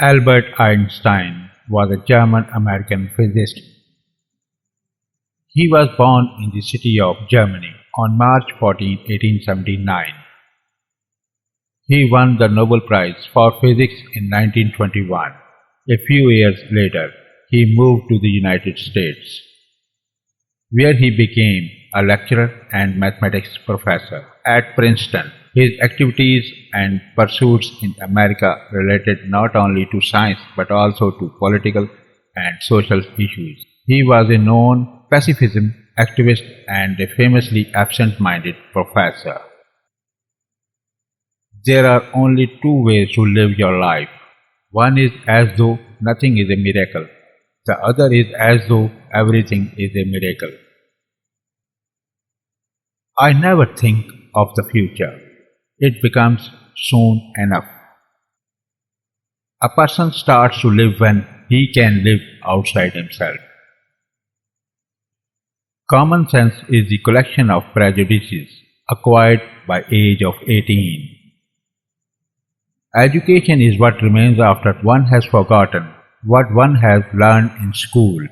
Albert Einstein was a German-American physicist. He was born in the city of Germany on March 14, 1879. He won the Nobel Prize for Physics in 1921. A few years later, he moved to the United States, where he became a lecturer and mathematics professor at Princeton. His activities and pursuits in America related not only to science but also to political and social issues. He was a known pacifism activist and a famously absent-minded professor. There are only two ways to live your life. One is as though nothing is a miracle. The other is as though everything is a miracle. I never think of the future. It becomes soon enough. A person starts to live when he can live outside himself. Common sense is the collection of prejudices acquired by age of 18. Education is what remains after one has forgotten what one has learned in school.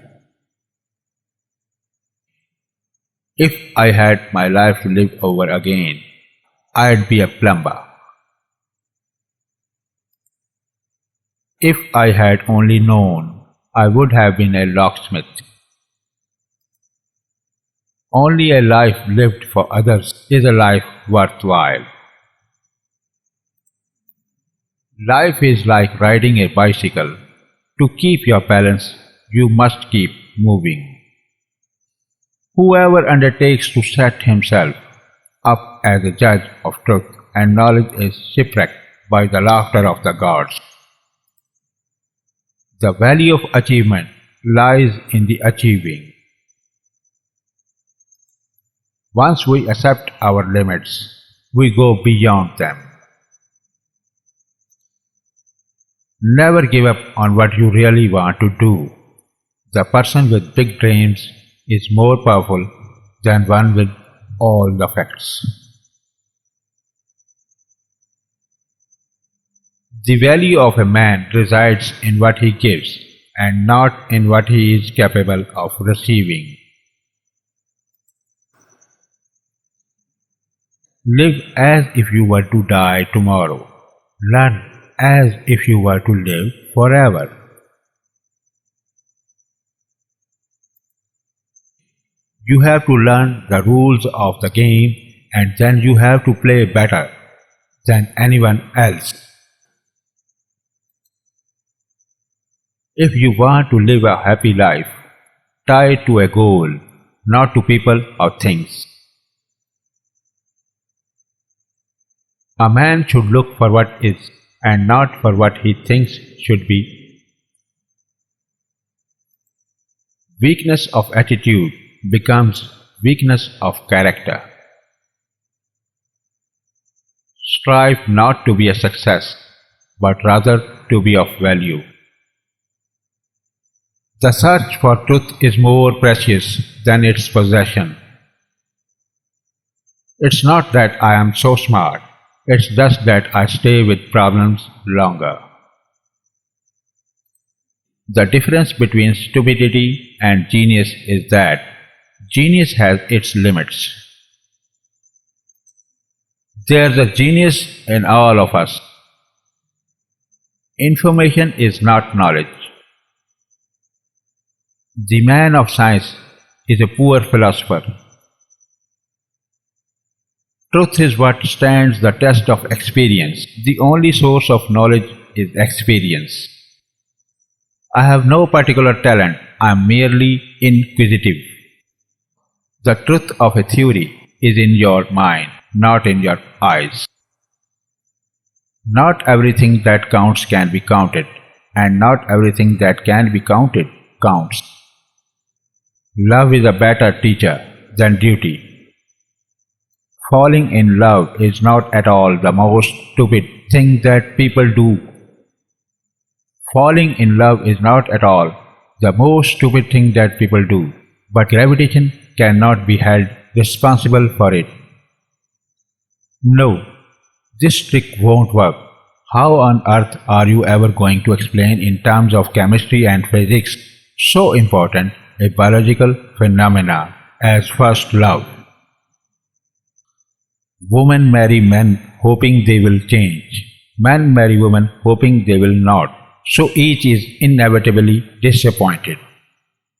If I had my life to live over again, I'd be a plumber. If I had only known, I would have been a locksmith. Only a life lived for others is a life worthwhile. Life is like riding a bicycle. To keep your balance, you must keep moving. Whoever undertakes to set himself up as a judge of truth and knowledge is shipwrecked by the laughter of the gods. The value of achievement lies in the achieving. Once we accept our limits, we go beyond them. Never give up on what you really want to do. The person with big dreams is more powerful than one with all the facts. The value of a man resides in what he gives and not in what he is capable of receiving. Live as if you were to die tomorrow. Learn as if you were to live forever. You have to learn the rules of the game and then you have to play better than anyone else. If you want to live a happy life, tie it to a goal, not to people or things. A man should look for what is and not for what he thinks should be. Weakness of attitude becomes weakness of character. Strive not to be a success, but rather to be of value. The search for truth is more precious than its possession. It's not that I am so smart, it's just that I stay with problems longer. The difference between stupidity and genius is that genius has its limits. There's a genius in all of us. Information is not knowledge. The man of science is a poor philosopher. Truth is what stands the test of experience. The only source of knowledge is experience. I have no particular talent, I am merely inquisitive. The truth of a theory is in your mind, not in your eyes. Not everything that counts can be counted, and not everything that can be counted counts. Love is a better teacher than duty. Falling in love is not at all the most stupid thing that people do. Falling in love is not at all the most stupid thing that people do, but gravitation cannot be held responsible for it. No, this trick won't work. How on earth are you ever going to explain in terms of chemistry and physics so important a biological phenomena as first love? Women marry men hoping they will change. Men marry women hoping they will not. So each is inevitably disappointed.